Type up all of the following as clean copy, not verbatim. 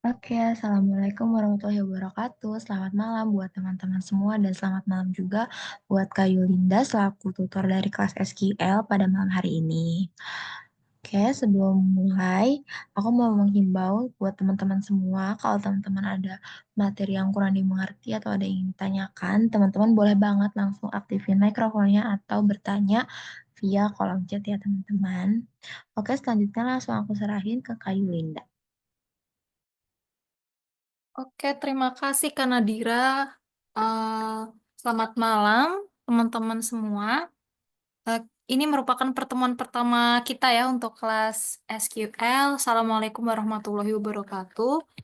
Oke, assalamualaikum warahmatullahi wabarakatuh. Selamat malam buat teman-teman semua dan selamat malam juga buat Kak Yulinda selaku tutor dari kelas SQL pada malam hari ini. Oke, sebelum mulai, aku mau menghimbau buat teman-teman semua, kalau teman-teman ada materi yang kurang dimengerti atau ada yang ingin ditanyakan, teman-teman boleh banget langsung aktifin mikrofonnya atau bertanya via kolom chat ya teman-teman. Oke, selanjutnya langsung aku serahin ke Kak Yulinda. Oke, terima kasih Kak Nadira. Eh, Selamat malam teman-teman semua. Eh, ini merupakan pertemuan pertama kita ya untuk kelas SQL. Assalamualaikum warahmatullahi wabarakatuh.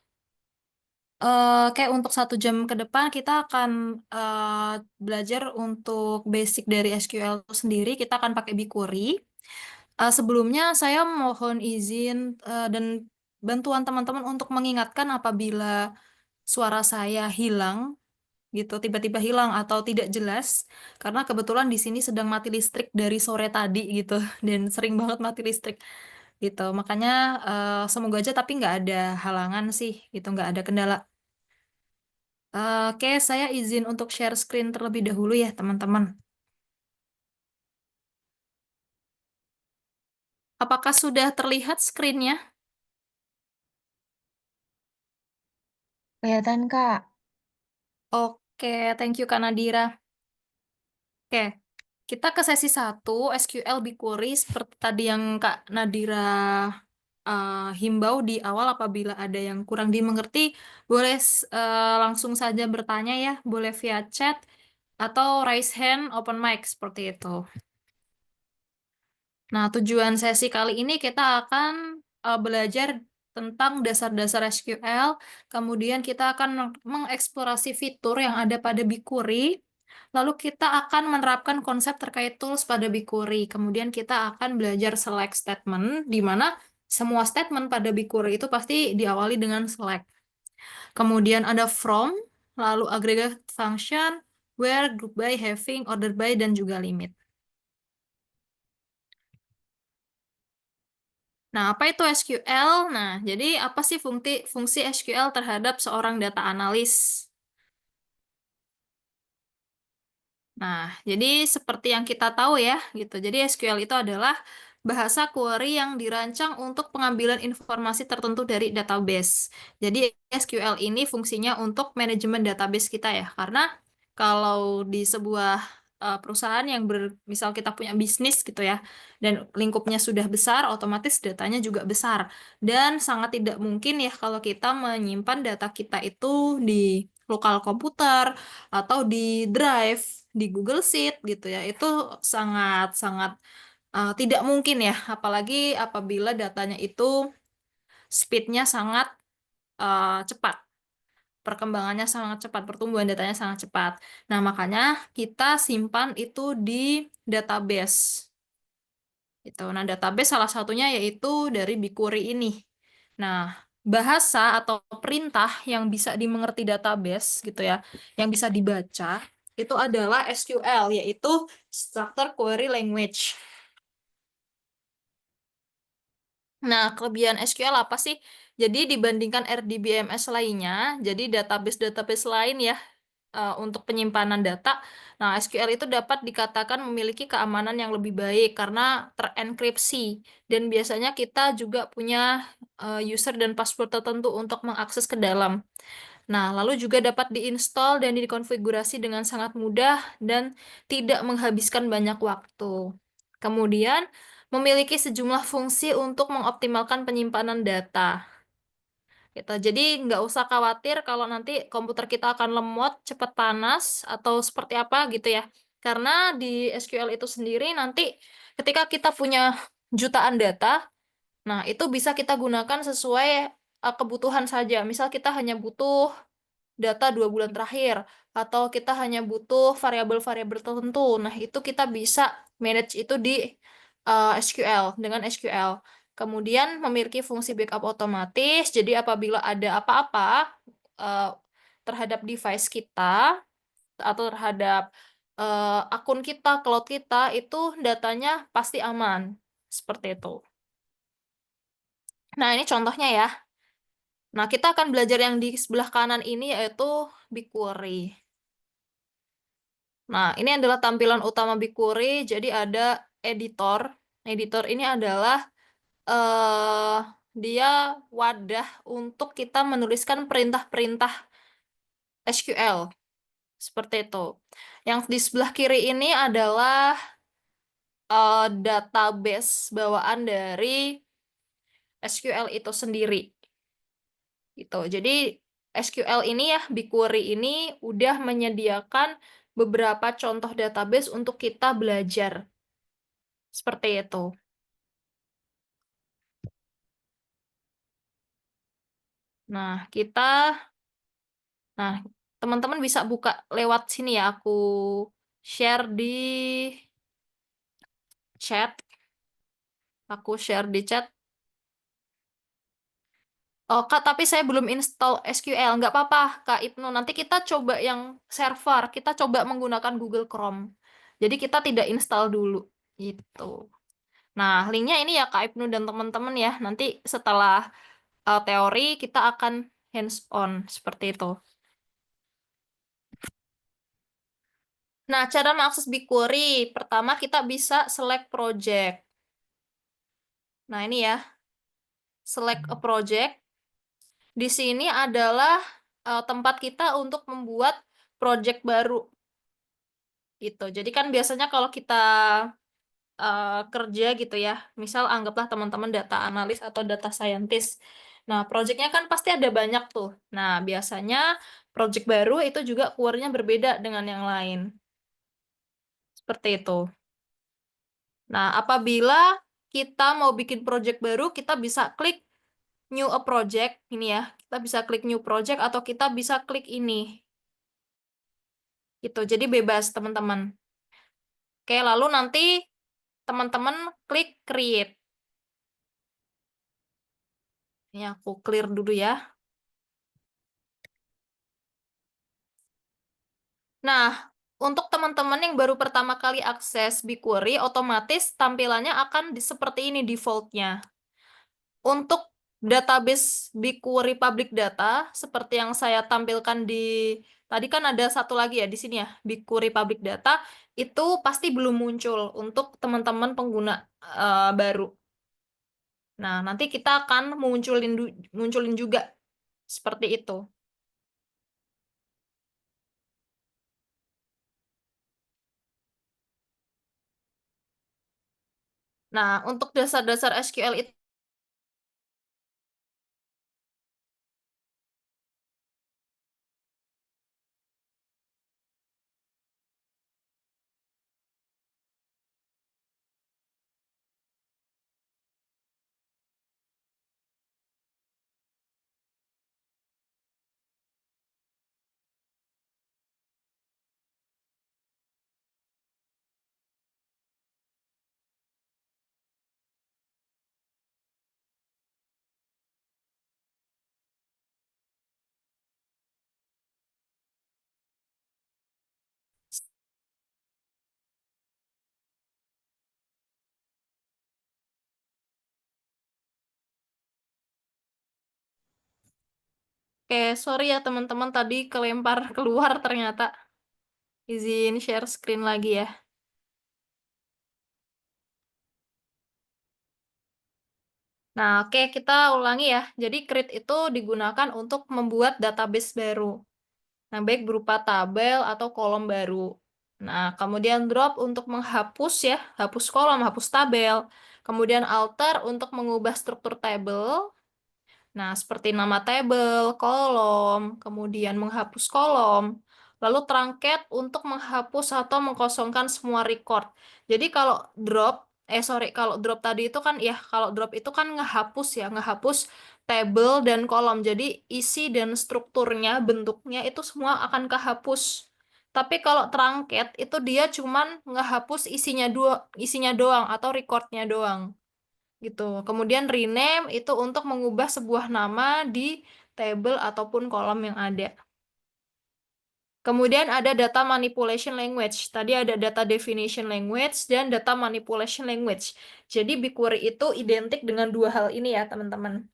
Kayak untuk 1 jam ke depan kita akan belajar untuk basic dari SQL itu sendiri. Kita akan pakai BigQuery. Sebelumnya saya mohon izin dan bantuan teman-teman untuk mengingatkan apabila suara saya hilang gitu, tiba-tiba hilang atau tidak jelas, karena kebetulan di sini sedang mati listrik dari sore tadi gitu, dan sering banget mati listrik gitu. Makanya semoga aja tapi nggak ada halangan sih, gitu, nggak ada kendala. Oke, saya izin untuk share screen terlebih dahulu ya, teman-teman. Apakah sudah terlihat screen-nya? Kelihatan, Kak? Oke, thank you Kak Nadira. Oke, kita ke sesi 1, SQL BigQuery, seperti tadi yang Kak Nadira himbau di awal apabila ada yang kurang dimengerti, boleh langsung saja bertanya ya, boleh via chat atau raise hand, open mic seperti itu. Nah, tujuan sesi kali ini kita akan belajar tentang dasar-dasar SQL, kemudian kita akan mengeksplorasi fitur yang ada pada BigQuery, lalu kita akan menerapkan konsep terkait tools pada BigQuery, kemudian kita akan belajar select statement, di mana semua statement pada BigQuery itu pasti diawali dengan select. Kemudian ada from, lalu aggregate function, where, group by, having, order by, dan juga limit. Nah, apa itu SQL? Nah, jadi apa sih fungsi SQL terhadap seorang data analis? Nah, jadi seperti yang kita tahu ya, gitu. Jadi SQL itu adalah bahasa query yang dirancang untuk pengambilan informasi tertentu dari database. Jadi SQL ini fungsinya untuk manajemen database kita ya, karena kalau di sebuah perusahaan yang misal kita punya bisnis gitu ya, dan lingkupnya sudah besar, otomatis datanya juga besar. Dan sangat tidak mungkin ya kalau kita menyimpan data kita itu di lokal komputer atau di drive di Google Sheet gitu ya. Itu sangat sangat tidak mungkin ya, apalagi apabila datanya itu speednya sangat cepat, perkembangannya sangat cepat, pertumbuhan datanya sangat cepat. Nah, makanya kita simpan itu di database. Gitu. Nah, database salah satunya yaitu dari BigQuery ini. Nah, bahasa atau perintah yang bisa dimengerti database gitu ya, yang bisa dibaca, itu adalah SQL, yaitu Structured Query Language. Nah, kelebihan SQL apa sih? Jadi dibandingkan RDBMS lainnya, jadi database-database lain ya, untuk penyimpanan data. Nah, SQL itu dapat dikatakan memiliki keamanan yang lebih baik karena terenkripsi. Dan biasanya kita juga punya user dan password tertentu untuk mengakses ke dalam. Nah, lalu juga dapat diinstal dan dikonfigurasi dengan sangat mudah dan tidak menghabiskan banyak waktu. Kemudian, memiliki sejumlah fungsi untuk mengoptimalkan penyimpanan data. Gitu. Jadi nggak usah khawatir kalau nanti komputer kita akan lemot, cepat panas, atau seperti apa gitu ya. Karena di SQL itu sendiri nanti ketika kita punya jutaan data, nah itu bisa kita gunakan sesuai kebutuhan saja. Misal kita hanya butuh data 2 bulan terakhir, atau kita hanya butuh variabel-variabel tertentu. Nah, itu kita bisa manage itu di SQL, dengan SQL. Kemudian memiliki fungsi backup otomatis, jadi apabila ada apa-apa eh, terhadap device kita, atau terhadap akun kita, cloud kita, itu datanya pasti aman. Seperti itu. Nah, ini contohnya ya. Nah, kita akan belajar yang di sebelah kanan ini yaitu BigQuery. Nah, ini adalah tampilan utama BigQuery. Jadi ada editor. Editor ini adalah eh dia wadah untuk kita menuliskan perintah-perintah SQL. Seperti itu. Yang di sebelah kiri ini adalah database bawaan dari SQL itu sendiri. Gitu. Jadi SQL ini ya, BigQuery ini udah menyediakan beberapa contoh database untuk kita belajar. Seperti itu. Nah, teman-teman bisa buka lewat sini ya. Aku share di chat. Aku share di chat. Oh, Kak, tapi saya belum install SQL. Nggak apa-apa, Kak Ibnu. Nanti kita coba yang server. Kita coba menggunakan Google Chrome. Jadi kita tidak install dulu. Gitu. Nah, linknya ini ya Kak Ibnu dan teman-teman ya. Nanti setelah teori kita akan hands-on seperti itu. Nah, cara mengakses BigQuery. Pertama kita bisa select project. Nah, ini ya. Select a project. Di sini adalah tempat kita untuk membuat project baru. Gitu. Jadi kan biasanya kalau kita kerja gitu ya, misal anggaplah teman-teman data analis atau data scientist. Nah, projectnya kan pasti ada banyak tuh. Nah, biasanya project baru itu juga keluarnya berbeda dengan yang lain. Seperti itu. Nah, apabila kita mau bikin project baru, kita bisa klik new a project. Ini ya, kita bisa klik new project atau kita bisa klik ini. Gitu, jadi bebas teman-teman. Oke, lalu nanti teman-teman klik create. Ini aku clear dulu ya. Nah, untuk teman-teman yang baru pertama kali akses BigQuery, otomatis tampilannya akan seperti ini defaultnya. Untuk database BigQuery public data, seperti yang saya tampilkan tadi kan ada satu lagi ya di sini ya, BigQuery public data, itu pasti belum muncul untuk teman-teman pengguna baru. Nah, nanti kita akan munculin juga seperti itu. Nah, untuk dasar-dasar SQL itu Oke, sorry ya teman-teman tadi kelempar keluar ternyata. Izin share screen lagi ya. Nah, oke kita ulangi ya. Jadi create itu digunakan untuk membuat database baru. Nah, baik berupa tabel atau kolom baru. Nah, kemudian drop untuk menghapus ya, hapus kolom, hapus tabel. Kemudian alter untuk mengubah struktur tabel. Nah, seperti nama tabel, kolom, kemudian menghapus kolom, lalu truncat untuk menghapus atau mengkosongkan semua record. Jadi kalau drop tadi itu kan ya, kalau drop itu kan ngehapus ya, ngehapus tabel dan kolom. Jadi isi dan strukturnya, bentuknya itu semua akan kehapus. Tapi kalau truncat itu dia cuman ngehapus isinya doang atau recordnya doang gitu. Kemudian rename itu untuk mengubah sebuah nama di table ataupun kolom yang ada. Kemudian ada data manipulation language. Tadi ada data definition language dan data manipulation language. Jadi BigQuery itu identik dengan dua hal ini ya, teman-teman.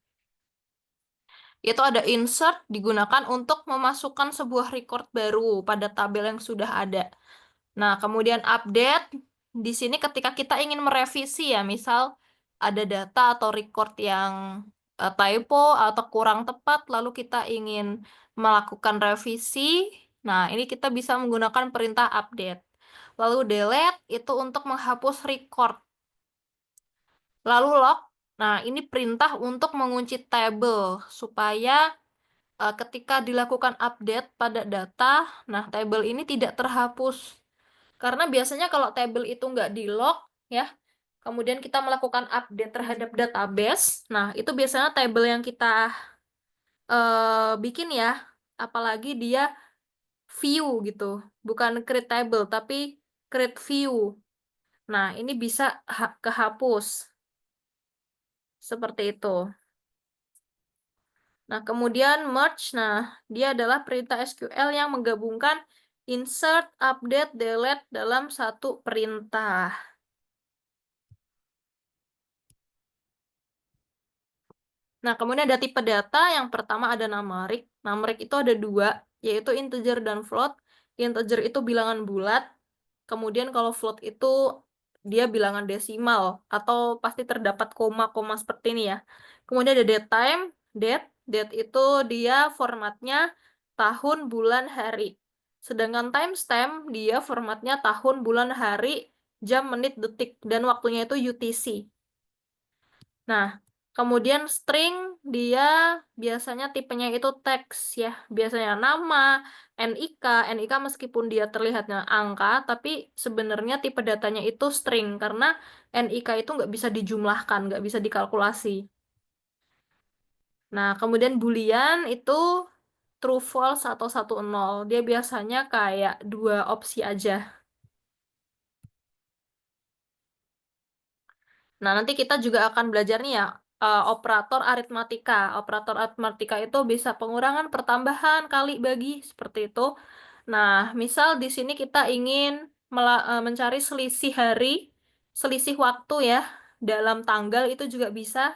Itu ada insert digunakan untuk memasukkan sebuah record baru pada tabel yang sudah ada. Nah, kemudian update di sini ketika kita ingin merevisi ya, misal ada data atau record yang typo atau kurang tepat, lalu kita ingin melakukan revisi. Nah, ini kita bisa menggunakan perintah update. Lalu delete itu untuk menghapus record. Lalu log, nah ini perintah untuk mengunci tabel supaya ketika dilakukan update pada data, nah tabel ini tidak terhapus. Karena biasanya kalau tabel itu nggak di-log, ya, kemudian kita melakukan update terhadap database, nah itu biasanya tabel yang kita bikin ya, apalagi dia view gitu, bukan create table, tapi create view. Nah, ini bisa kehapus, seperti itu. Nah, kemudian merge, nah dia adalah perintah SQL yang menggabungkan insert, update, delete dalam satu perintah. Nah, kemudian ada tipe data. Yang pertama ada numeric. Numeric itu ada dua, yaitu integer dan float. Integer itu bilangan bulat. Kemudian kalau float itu dia bilangan desimal. Atau pasti terdapat koma-koma seperti ini ya. Kemudian ada datetime. Date itu dia formatnya tahun, bulan, hari. Sedangkan timestamp dia formatnya tahun, bulan, hari, jam, menit, detik. Dan waktunya itu UTC. Nah, kemudian string dia biasanya tipenya itu teks ya. Biasanya nama, NIK, NIK meskipun dia terlihatnya angka, tapi sebenarnya tipe datanya itu string karena NIK itu nggak bisa dijumlahkan, nggak bisa dikalkulasi. Nah, kemudian Boolean itu true false atau satu nol. Dia biasanya kayak dua opsi aja. Nah, nanti kita juga akan belajar nih ya, operator aritmatika. Operator aritmatika itu bisa pengurangan, pertambahan, kali, bagi, seperti itu. Nah, misal di sini kita ingin mencari selisih hari, selisih waktu ya, dalam tanggal itu juga bisa.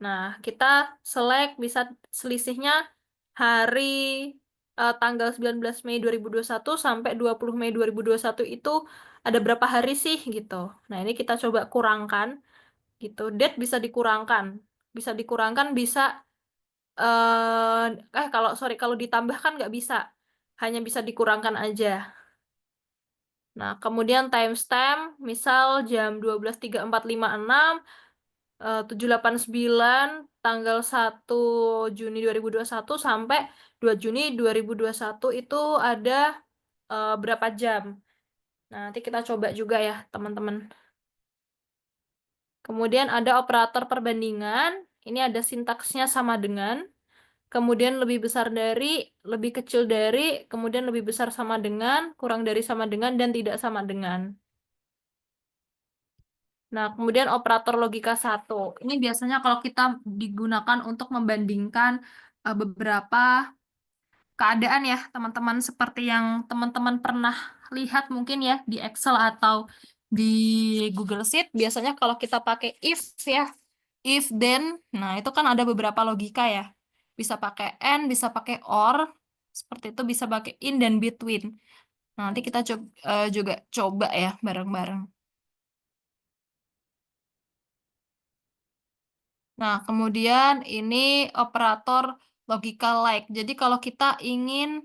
Nah, kita select bisa selisihnya hari tanggal 19 Mei 2021 sampai 20 Mei 2021 itu ada berapa hari sih gitu. Nah, ini kita coba kurangkan gitu. Date bisa dikurangkan. Bisa dikurangkan bisa kalau sorry kalau ditambahkan nggak bisa. Hanya bisa dikurangkan aja. Nah, kemudian timestamp misal jam 12.3456 789 tanggal 1 Juni 2021 sampai 2 Juni 2021 itu ada berapa jam. Nah, nanti kita coba juga ya, teman-teman. Kemudian ada operator perbandingan. Ini ada sintaksnya sama dengan, kemudian lebih besar dari, lebih kecil dari, kemudian lebih besar sama dengan, kurang dari sama dengan, dan tidak sama dengan. Nah, kemudian operator logika satu. Ini biasanya kalau kita digunakan untuk membandingkan beberapa keadaan ya, teman-teman. Seperti yang teman-teman pernah lihat mungkin ya di Excel atau di Google Sheet. Biasanya kalau kita pakai if ya, if then, nah itu kan ada beberapa logika ya. Bisa pakai and, bisa pakai or, seperti itu bisa pakai in dan between. Nah, nanti kita juga coba ya bareng-bareng. Nah, kemudian ini operator logika like. Jadi kalau kita ingin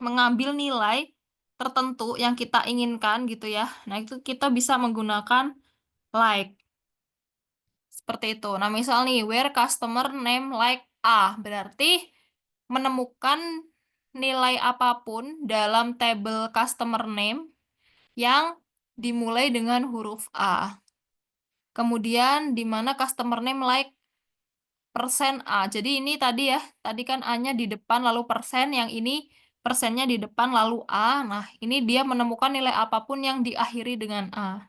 mengambil nilai tertentu yang kita inginkan gitu ya. Nah, itu kita bisa menggunakan like. Seperti itu. Nah, misal nih, where customer name like A. Berarti menemukan nilai apapun dalam tabel customer name yang dimulai dengan huruf A. Kemudian di mana customer name like persen A. Jadi ini tadi ya, tadi kan A-nya di depan lalu persen, yang ini persennya di depan lalu A. Nah, ini dia menemukan nilai apapun yang diakhiri dengan A.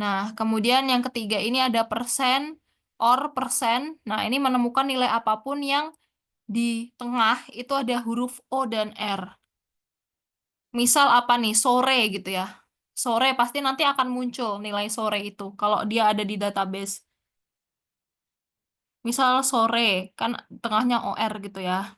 Nah, kemudian yang ketiga ini ada persen or persen. Nah, ini menemukan nilai apapun yang di tengah itu ada huruf O dan R. Misal apa nih, sore gitu ya. Sore pasti nanti akan muncul nilai sore itu kalau dia ada di database. Misal sore, kan tengahnya OR gitu ya.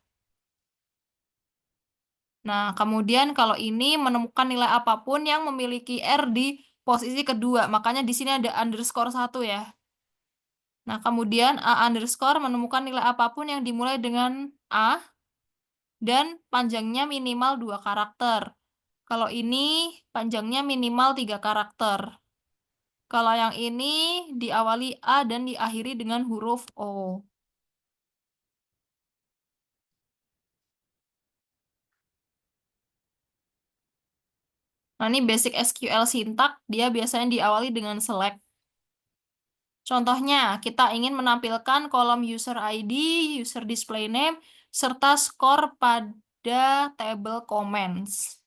Nah, kemudian kalau ini menemukan nilai apapun yang memiliki R di posisi kedua, makanya di sini ada underscore satu ya. Nah, kemudian A underscore menemukan nilai apapun yang dimulai dengan A dan panjangnya minimal 2 karakter. Kalau ini panjangnya minimal 3 karakter. Kalau yang ini diawali A dan diakhiri dengan huruf O. Nah, ini basic SQL syntax, dia biasanya diawali dengan select. Contohnya, kita ingin menampilkan kolom user ID, user display name, serta skor pada table comments.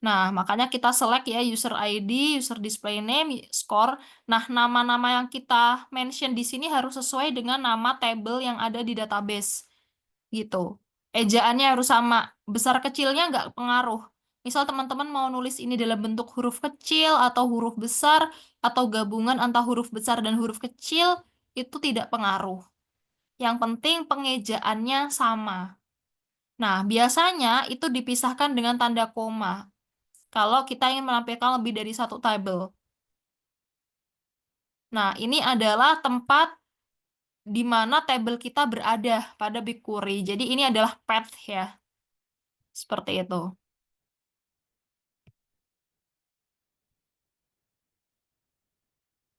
Nah, makanya kita select ya user ID, user display name, score. Nah, nama-nama yang kita mention di sini harus sesuai dengan nama table yang ada di database. Gitu. Ejaannya harus sama. Besar kecilnya nggak pengaruh. Misal teman-teman mau nulis ini dalam bentuk huruf kecil atau huruf besar atau gabungan antara huruf besar dan huruf kecil, itu tidak pengaruh. Yang penting pengejaannya sama. Nah, biasanya itu dipisahkan dengan tanda koma kalau kita ingin menampilkan lebih dari satu tabel. Nah, ini adalah tempat di mana tabel kita berada pada BigQuery. Jadi ini adalah path ya, seperti itu.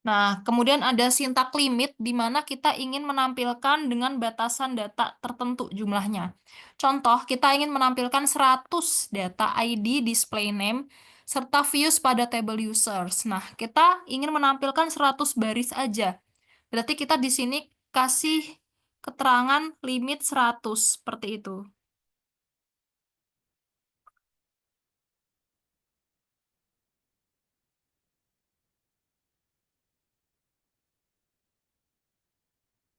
Nah, kemudian ada sintak limit di mana kita ingin menampilkan dengan batasan data tertentu jumlahnya. Contoh, kita ingin menampilkan 100 data ID, display name, serta views pada table users. Nah, kita ingin menampilkan 100 baris aja. Berarti kita di sini kasih keterangan limit 100, seperti itu.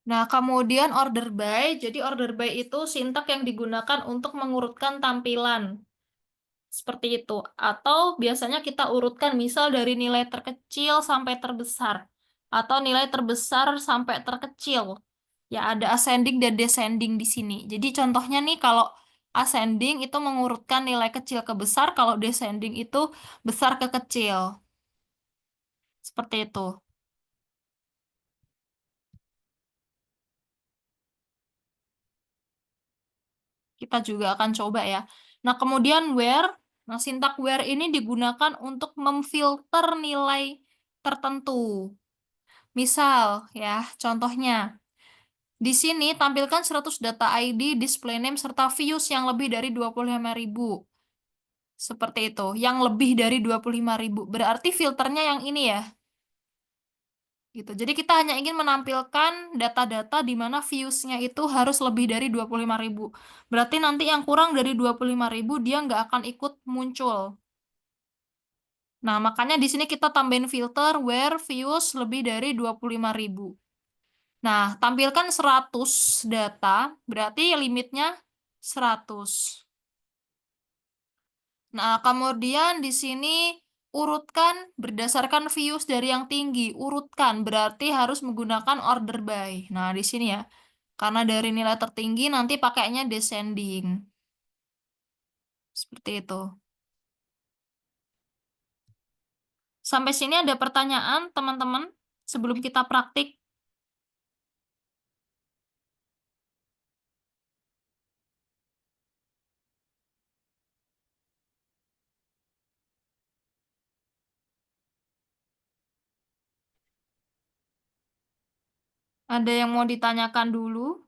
Nah, kemudian order by. Jadi order by itu sintak yang digunakan untuk mengurutkan tampilan. Seperti itu. Atau biasanya kita urutkan misal dari nilai terkecil sampai terbesar. Atau nilai terbesar sampai terkecil. Ya, ada ascending dan descending di sini. Jadi contohnya nih kalau ascending itu mengurutkan nilai kecil ke besar, kalau descending itu besar ke kecil. Seperti itu. Kita juga akan coba ya. Nah, kemudian where. Nah, sintak where ini digunakan untuk memfilter nilai tertentu. Misal, ya, contohnya, di sini tampilkan 100 data ID, display name, serta views yang lebih dari 25.000. Seperti itu. Yang lebih dari 25.000. Berarti filternya yang ini ya. Gitu. Jadi kita hanya ingin menampilkan data-data di mana views-nya itu harus lebih dari 25.000. Berarti nanti yang kurang dari 25.000 dia nggak akan ikut muncul. Nah, makanya di sini kita tambahin filter where views lebih dari 25.000. Nah, tampilkan 100 data, berarti limitnya 100. Nah, kemudian di sini urutkan berdasarkan views dari yang tinggi. Urutkan berarti harus menggunakan order by. Nah, di sini ya. Karena dari nilai tertinggi nanti pakainya descending. Seperti itu. Sampai sini ada pertanyaan, teman-teman, sebelum kita praktik. Ada yang mau ditanyakan dulu?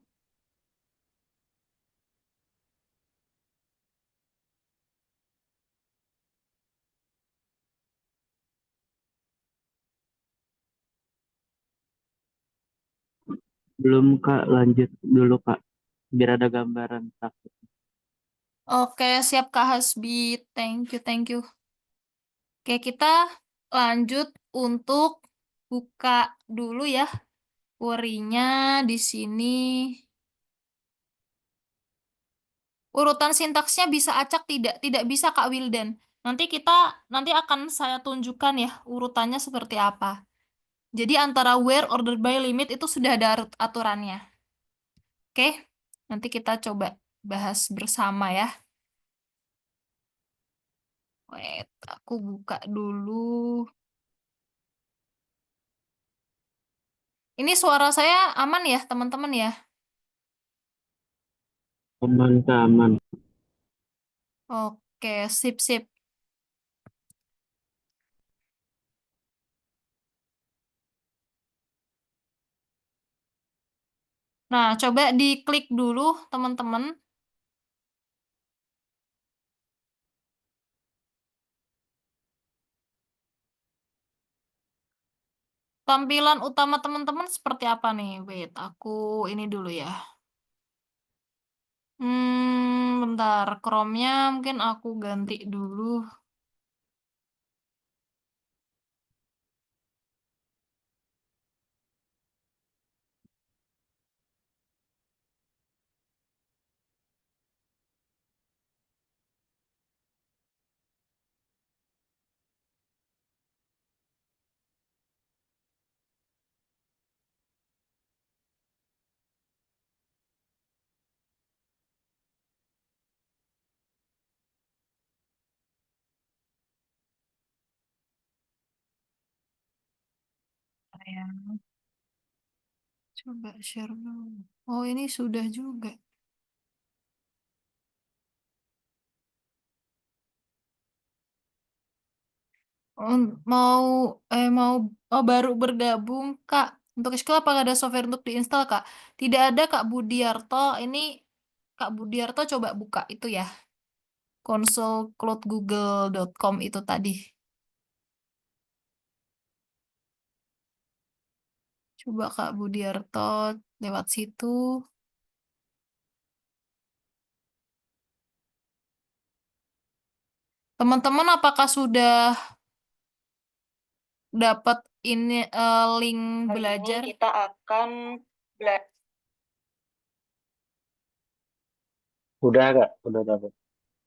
Belum Kak, lanjut dulu Kak, biar ada gambaran takut. Oke, siap Kak Hasbi. Thank you, thank you. Oke, kita lanjut untuk buka dulu ya query-nya di sini. Urutan sintaksnya bisa acak tidak? Tidak bisa Kak Wildan. Nanti akan saya tunjukkan ya urutannya seperti apa. Jadi antara where, order by, limit itu sudah ada aturannya. Oke, nanti kita coba bahas bersama ya. Wait, aku buka dulu. Ini suara saya aman ya, teman-teman ya? Aman kak, aman. Oke, sip, sip. Nah, coba diklik dulu, teman-teman. Tampilan utama teman-teman seperti apa nih? Wait, aku ini dulu ya. Bentar. Chrome-nya mungkin aku ganti dulu. Ya, coba share dulu. Oh, ini sudah juga. Oh, mau baru bergabung, Kak. Untuk SQL apakah ada software untuk diinstal, Kak? Tidak ada, Kak Budiarto. Ini Kak Budiarto coba buka itu ya. Console.cloudgoogle.com itu tadi. Coba Kak Budiarto lewat situ. Teman-teman apakah sudah dapat ini link belajar? Ini kita akan belajar. Udah kak, udah dapat.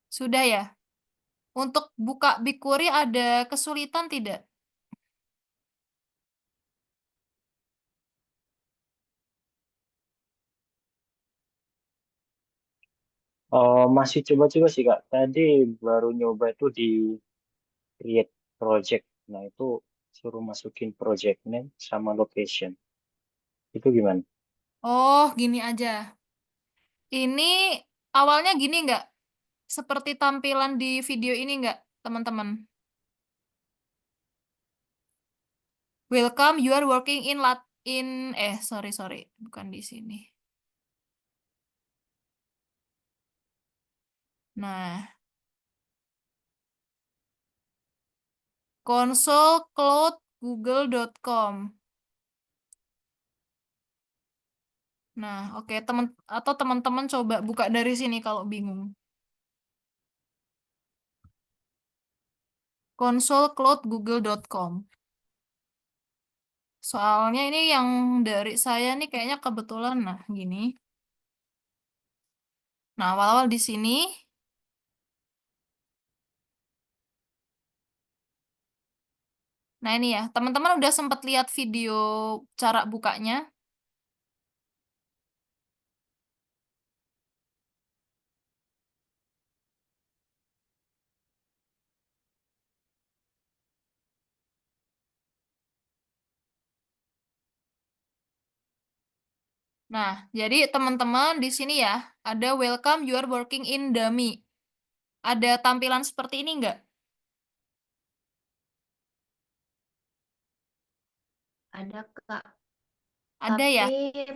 Sudah ya? Untuk buka BigQuery ada kesulitan tidak? Masih coba-coba sih kak. Tadi baru nyoba itu di create project. Nah itu suruh masukin project name sama location. Itu gimana? Oh, gini aja. Ini awalnya gini nggak? Seperti tampilan di video ini nggak, teman-teman? Welcome, you are working in sorry, sorry, bukan di sini. Nah, console.cloudgoogle.com. Nah, oke, teman-teman coba buka dari sini kalau bingung. console.cloudgoogle.com. Soalnya ini yang dari saya nih kayaknya kebetulan, nah gini. Nah, awal-awal di sini. Nah, ini ya, teman-teman udah sempat lihat video cara bukanya. Nah, jadi teman-teman di sini ya, ada welcome you are working in dummy. Ada tampilan seperti ini nggak? Ada Kak, Ada ya? tapi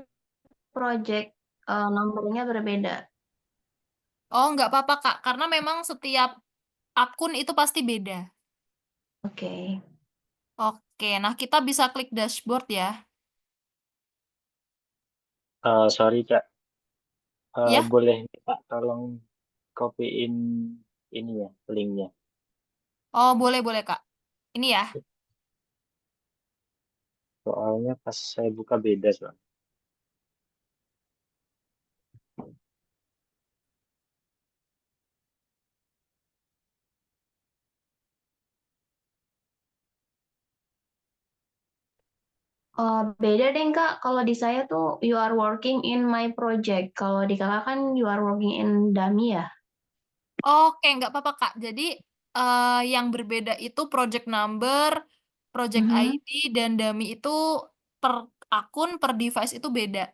project nomornya berbeda. Oh, nggak apa-apa, Kak. Karena memang setiap akun itu pasti beda. Oke. Oke, nah kita bisa klik dashboard ya. Sorry kak, Ya? boleh Pak tolong copyin ini ya linknya. Oh, boleh-boleh, Kak. Ini ya. Soalnya pas saya buka beda soalnya. Beda deh Kak, kalau di saya tuh you are working in my project. Kalau di Kakak kan you are working in dummy ya? Oke, nggak apa-apa, Kak. Jadi, yang berbeda itu project number, project Mhm. ID, dan dummy itu per akun, per device itu beda.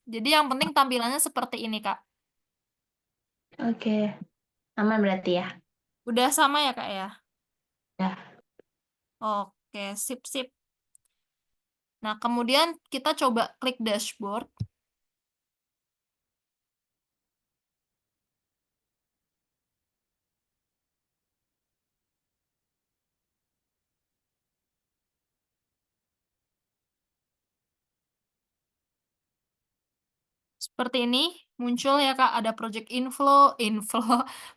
Jadi yang penting tampilannya seperti ini, Kak. Oke, aman berarti ya? Udah sama ya, Kak ya? Ya. Oke, sip-sip. Nah, kemudian kita coba klik dashboard. Seperti ini muncul ya Kak, ada project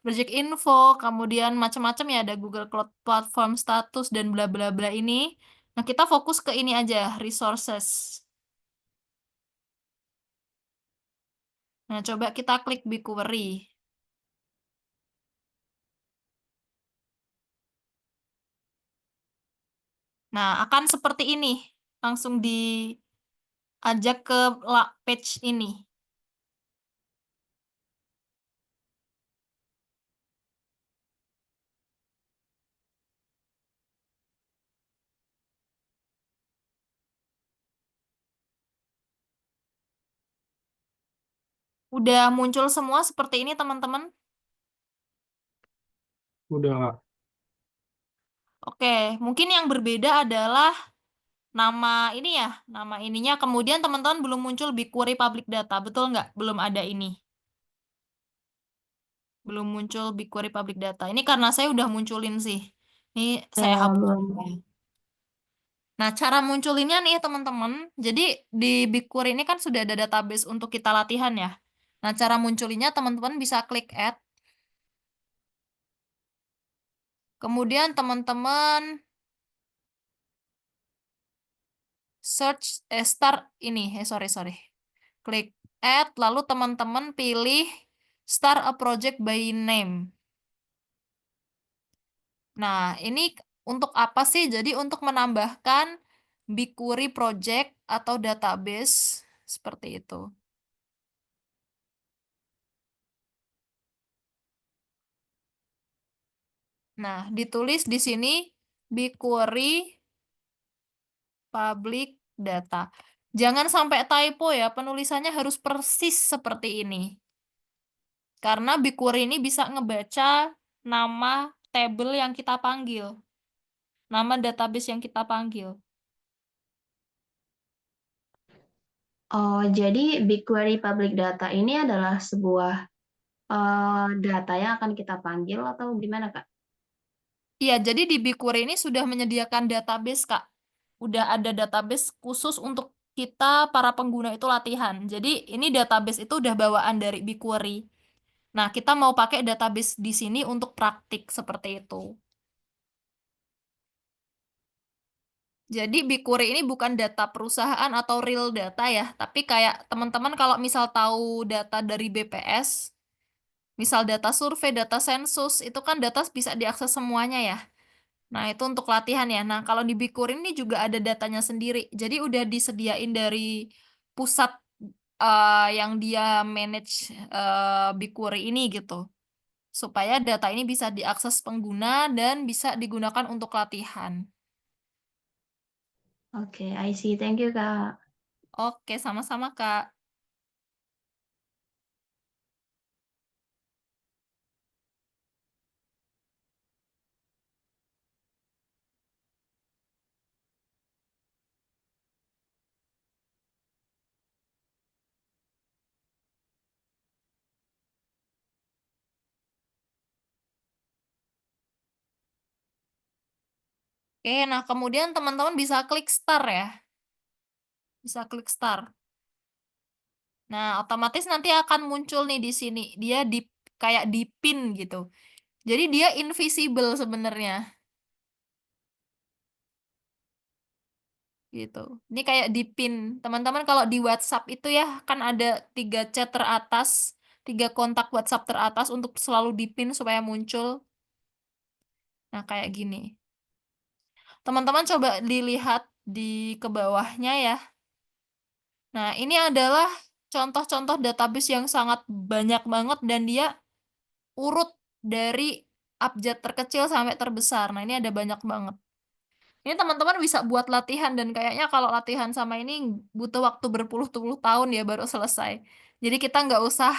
project info, kemudian macam-macam ya, ada Google Cloud Platform status dan bla bla bla ini. Nah, kita fokus ke ini aja, resources. Nah, coba kita klik BigQuery. Nah, akan seperti ini. Langsung diajak ke page ini. Udah muncul semua seperti ini, teman-teman. Udah Kak. Oke, mungkin yang berbeda adalah nama ini ya, nama ininya. Kemudian teman-teman belum muncul BigQuery Public Data, betul nggak? Belum ada ini. Belum muncul BigQuery Public Data. Ini karena saya udah munculin sih. Ini saya Ya, hapus belum. dulu. Nah, cara munculinnya nih teman-teman. Jadi di BigQuery ini kan sudah ada database untuk kita latihan ya. Nah, cara munculinnya teman-teman bisa klik Add. Kemudian teman-teman search, start ini. Sorry, sorry. Klik Add, lalu teman-teman pilih Start a Project by Name. Nah, ini untuk apa sih? Jadi untuk menambahkan BigQuery project atau database seperti itu. Nah, ditulis di sini BigQuery public data. Jangan sampai typo ya, penulisannya harus persis seperti ini. Karena BigQuery ini bisa ngebaca nama table yang kita panggil, nama database yang kita panggil. Oh, jadi BigQuery Public Data ini adalah sebuah data yang akan kita panggil atau gimana, Kak? Iya, jadi di BigQuery ini sudah menyediakan database, Kak. Udah ada database khusus untuk kita para pengguna itu latihan. Jadi ini database itu udah bawaan dari BigQuery. Nah, kita mau pakai database di sini untuk praktik seperti itu. Jadi BigQuery ini bukan data perusahaan atau real data ya, tapi kayak teman-teman kalau misal tahu data dari BPS, misal data survei, data sensus, itu kan data bisa diakses semuanya ya. Nah, itu untuk latihan ya. Nah, kalau di BigQuery ini juga ada datanya sendiri. Jadi udah disediain dari pusat yang dia manage BigQuery ini gitu. Supaya data ini bisa diakses pengguna dan bisa digunakan untuk latihan. Oke, I see. Thank you, Kak. Oke, sama-sama, Kak. Oke, nah kemudian teman-teman bisa klik start ya. Bisa klik start. Nah, otomatis nanti akan muncul nih di sini. Dia kayak dipin gitu. Jadi dia invisible sebenarnya. Gitu. Ini kayak di pin. Teman-teman kalau di WhatsApp itu ya kan ada 3 chat teratas, 3 kontak WhatsApp teratas untuk selalu di pin supaya muncul. Nah, kayak gini. Teman-teman coba dilihat di ke bawahnya ya. Nah, ini adalah contoh-contoh database yang sangat banyak banget dan dia urut dari abjad terkecil sampai terbesar. Nah, ini ada banyak banget. Ini teman-teman bisa buat latihan dan kayaknya kalau latihan sama ini butuh waktu berpuluh-puluh tahun ya baru selesai. Jadi kita nggak usah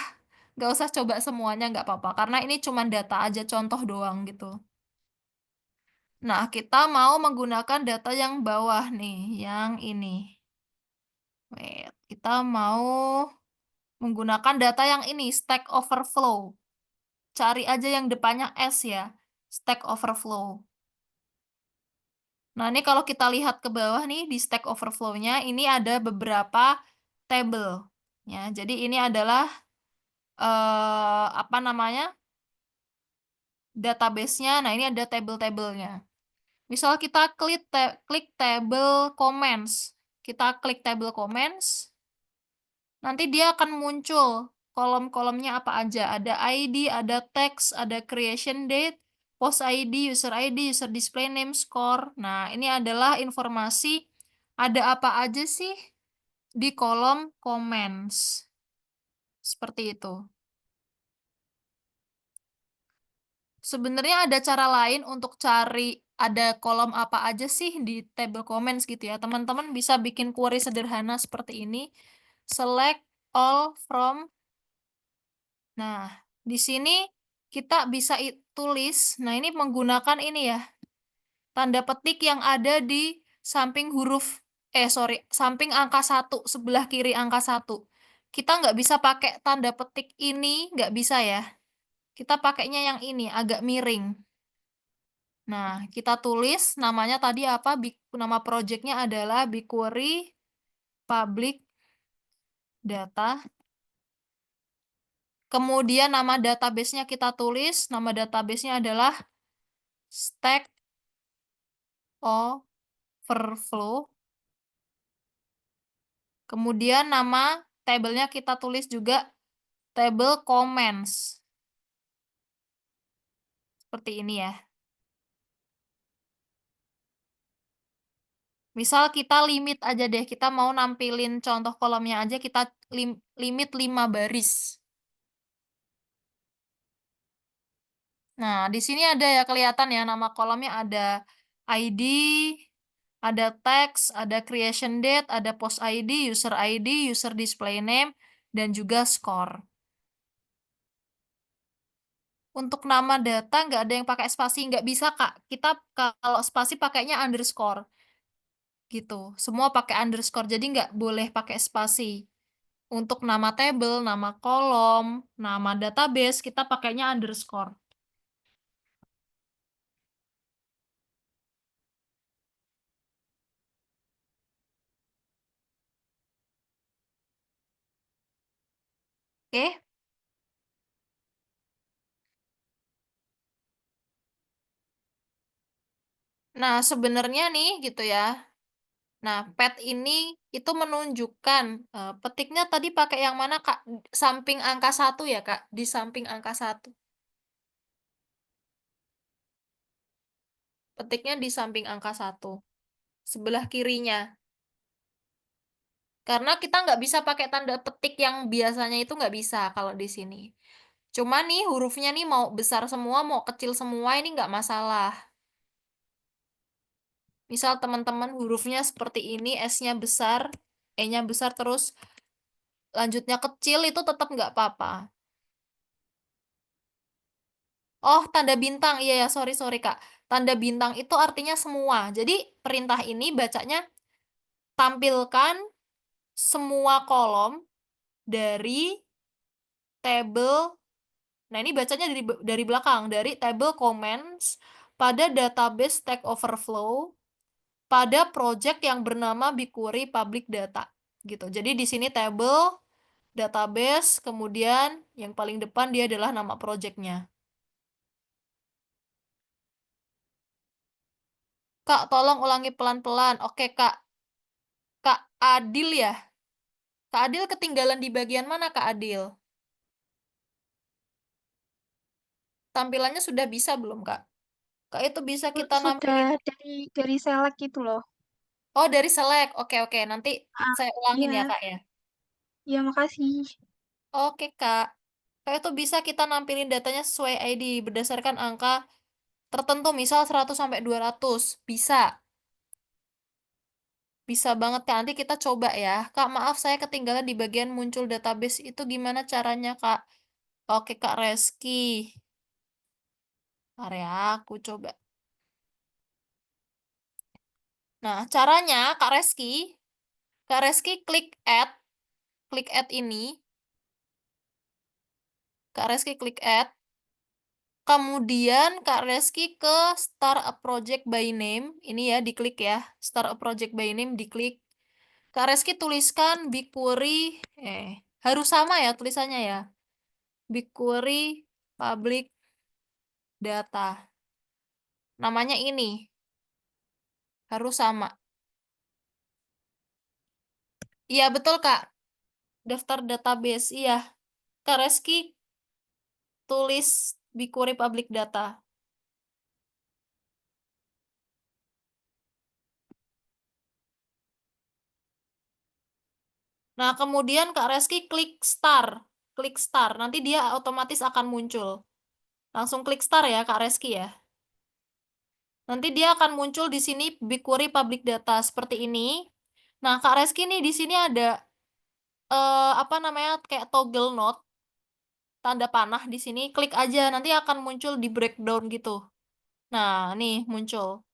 coba semuanya nggak apa-apa karena ini cuma data aja contoh doang gitu. Nah, kita mau menggunakan data yang bawah nih, yang ini. Wait, kita mau menggunakan data yang ini, Stack Overflow. Cari aja yang depannya S ya, Stack Overflow. Nah, ini kalau kita lihat ke bawah nih di Stack Overflow-nya, ini ada beberapa table. Ya, jadi ini adalah apa namanya? Database-nya. Nah, ini ada table-tablenya. Misal kita klik table comments. Kita klik table comments, nanti dia akan muncul kolom-kolomnya apa aja. Ada ID, ada text, ada creation date, post ID, user display name, score. Nah, ini adalah informasi ada apa aja sih di kolom comments. Seperti itu. Sebenarnya ada cara lain untuk cari ada kolom apa aja sih di table comments gitu ya. Teman-teman bisa bikin query sederhana seperti ini. Select all from. Nah, di sini kita bisa tulis. Nah, ini menggunakan ini ya. Tanda petik yang ada di samping samping angka 1, sebelah kiri angka 1. Kita nggak bisa pakai tanda petik ini, nggak bisa ya. Kita pakainya yang ini, agak miring. Nah, kita tulis namanya tadi apa? Nama projectnya adalah BigQuery Public Data. Kemudian nama database-nya kita tulis. Nama database-nya adalah Stack Overflow. Kemudian nama tabelnya kita tulis juga table comments. Seperti ini ya. Misal kita limit aja deh, kita mau nampilin contoh kolomnya aja, kita limit 5 baris. Nah, di sini ada ya kelihatan ya nama kolomnya ada ID, ada text, ada creation date, ada post ID, user display name, dan juga score. Untuk nama data nggak ada yang pakai spasi, nggak bisa Kak. Kita kalau spasi pakainya underscore gitu. Semua pakai underscore, jadi nggak boleh pakai spasi. Untuk nama table, nama kolom, nama database, kita pakainya underscore. Oke? Nah, sebenarnya nih gitu ya. Nah, pet ini itu menunjukkan petiknya tadi pakai yang mana, Kak? Samping angka 1 ya, Kak? Di samping angka 1. Petiknya di samping angka 1. Sebelah kirinya. Karena kita nggak bisa pakai tanda petik yang biasanya itu nggak bisa kalau di sini. Cuma nih hurufnya nih mau besar semua, mau kecil semua, ini nggak masalah. Misal teman-teman hurufnya seperti ini, S-nya besar, E-nya besar, terus lanjutnya kecil, itu tetap nggak apa-apa. Oh, tanda bintang. Iya ya, sorry Kak. Tanda bintang itu artinya semua. Jadi perintah ini bacanya tampilkan semua kolom dari table. Nah, ini bacanya dari belakang, dari table comments pada database Stack Overflow pada project yang bernama BigQuery Public Data. Gitu. Jadi di sini table, database, kemudian yang paling depan dia adalah nama projectnya. Kak, tolong ulangi pelan-pelan. Oke, Kak. Kak Adil ya? Kak Adil ketinggalan di bagian mana, Kak Adil? Tampilannya sudah bisa belum, Kak? Kak, itu bisa kita Sudah nampilin. dari select itu loh. Oh, dari select. Oke, oke. Nanti Ah, saya ulangin ya, iya, Kak ya. iya makasih. Oke, Kak. Kayak itu bisa kita nampilin datanya sesuai ID berdasarkan angka tertentu, misal 100 sampai 200. Bisa. Bisa banget, Kak. Nanti kita coba ya. Kak, maaf saya ketinggalan di bagian muncul database itu gimana caranya, Kak? Oke, Kak Reski. Area aku coba. Nah, caranya Kak Reski klik add ini, Kak Reski klik add, kemudian Kak Reski ke start a project by name, ini ya diklik ya, start a project by name diklik. Kak Reski tuliskan BigQuery, harus sama ya tulisannya ya, BigQuery public data. Namanya ini, harus sama. Iya betul Kak, daftar database, iya. Kak Reski tulis BigQuery public data. Nah, kemudian Kak Reski klik start. Klik start, nanti dia otomatis akan muncul. Langsung klik start ya Kak Reski ya. Nanti dia akan muncul di sini BigQuery public data seperti ini. Nah, Kak Reski nih di sini ada apa namanya kayak toggle node, tanda panah di sini. Klik aja, nanti akan muncul di breakdown gitu. Nah, nih muncul.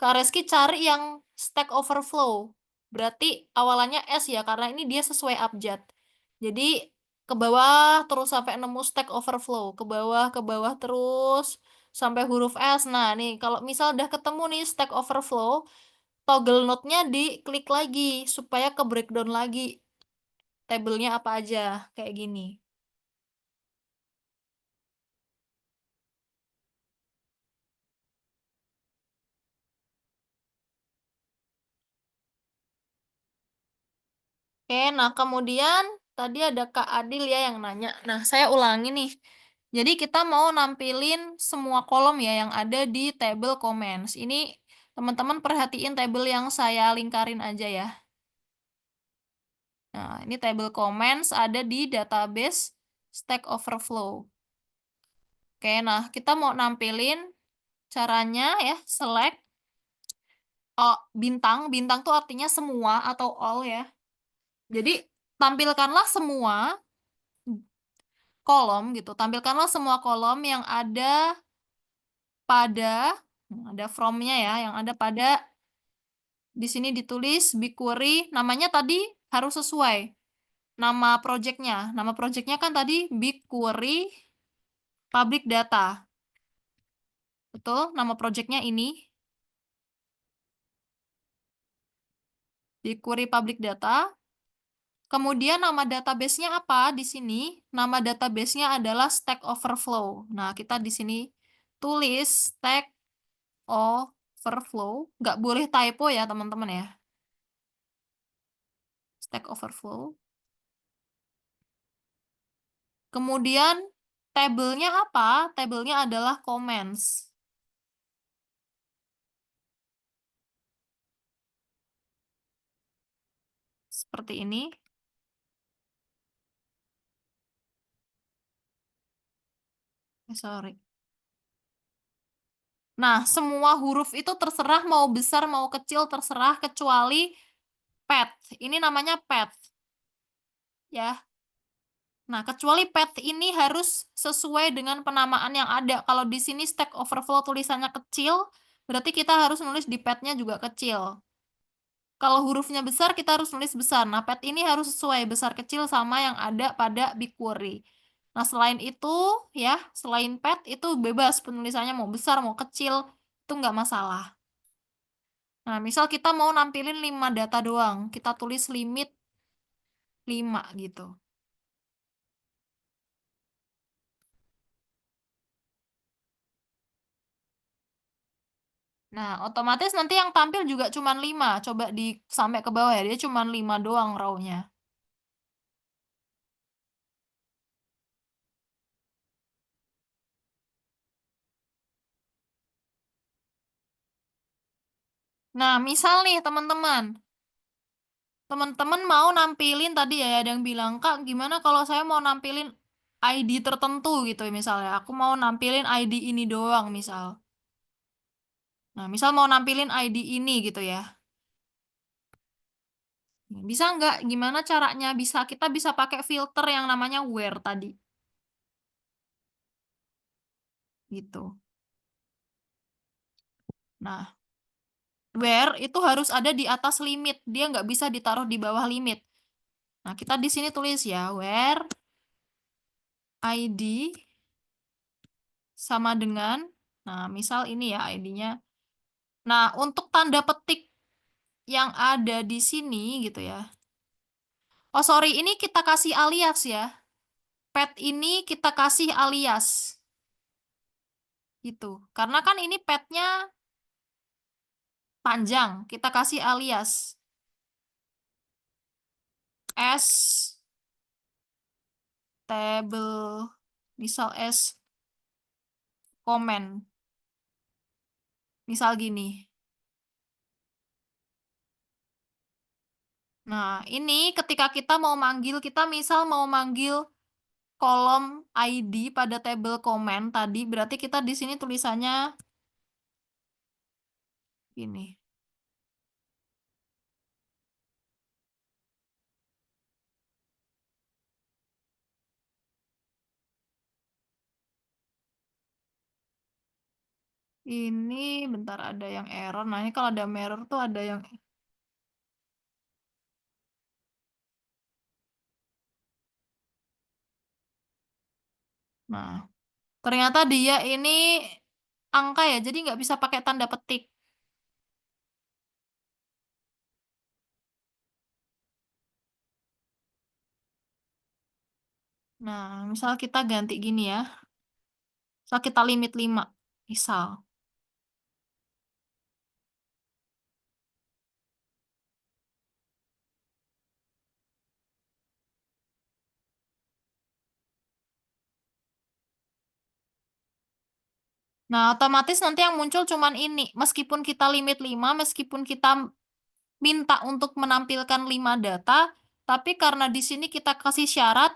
Kak Reski cari yang Stack Overflow. Berarti awalannya S ya, karena ini dia sesuai abjad. Jadi ke bawah terus sampai nemu Stack Overflow. Ke bawah terus sampai huruf S. Nah, nih kalau misal udah ketemu nih Stack Overflow, toggle node-nya diklik lagi supaya ke breakdown lagi. Tabelnya apa aja, kayak gini. Oke, nah kemudian tadi ada Kak Adil ya yang nanya. Nah, saya ulangi nih. Jadi kita mau nampilin semua kolom ya yang ada di table comments. Ini teman-teman perhatiin table yang saya lingkarin aja ya. Nah, ini table comments ada di database Stack Overflow. Oke, nah kita mau nampilin caranya ya, select bintang. Bintang tuh artinya semua atau all ya. Jadi tampilkanlah semua kolom gitu. Tampilkanlah semua kolom yang ada pada ada from-nya ya, yang ada pada di sini ditulis BigQuery, namanya tadi harus sesuai nama projectnya. Nama projectnya kan tadi BigQuery Public Data. Betul, nama projectnya ini BigQuery Public Data. Kemudian nama database-nya apa di sini? Nama database-nya adalah Stack Overflow. Nah, kita di sini tulis Stack Overflow. Nggak boleh typo ya, teman-teman ya. Stack Overflow. Kemudian tabelnya apa? Tabelnya adalah comments. Seperti ini. Sorry. Nah, semua huruf itu terserah mau besar mau kecil terserah kecuali path. Ini namanya path. Ya. Nah, kecuali path ini harus sesuai dengan penamaan yang ada. Kalau di sini Stack Overflow tulisannya kecil, berarti kita harus nulis di path-nya juga kecil. Kalau hurufnya besar, kita harus nulis besar. Nah, pad ini harus sesuai besar kecil sama yang ada pada BigQuery. Nah, selain itu, ya, selain pad itu bebas penulisannya mau besar, mau kecil, itu nggak masalah. Nah, misal kita mau nampilin 5 data doang, kita tulis limit 5 gitu. Nah, otomatis nanti yang tampil juga cuma 5. Coba di sampai ke bawah ya, dia cuma 5 doang row-nya. Nah, misal nih teman-teman. Teman-teman mau nampilin tadi ya ada yang bilang, "Kak, gimana kalau saya mau nampilin ID tertentu gitu ya misalnya. Aku mau nampilin ID ini doang misal. Nah, misal mau nampilin ID ini gitu ya. Bisa nggak? Gimana caranya? Kita bisa pakai filter yang namanya where tadi. Gitu. Nah, where itu harus ada di atas limit. Dia nggak bisa ditaruh di bawah limit. Nah, kita di sini tulis ya, where ID sama dengan, nah misal ini ya ID-nya. Nah, untuk tanda petik yang ada di sini gitu ya. Oh sorry, ini kita kasih alias ya. Pet ini kita kasih alias. Gitu. Karena kan ini petnya panjang, kita kasih alias. S table, misal S comment. Misal gini. Nah, ini ketika kita mau manggil, kita misal mau manggil kolom ID pada table comment tadi, berarti kita di sini tulisannya gini. Ini bentar ada yang error. Nah, ini kalau ada error tuh ada yang Nah, ternyata dia ini angka ya, jadi nggak bisa pakai tanda petik. Nah, misal kita ganti gini ya. Misal kita limit 5. Misal. Nah, otomatis nanti yang muncul cuman ini. Meskipun kita limit 5, meskipun kita minta untuk menampilkan 5 data, tapi karena di sini kita kasih syarat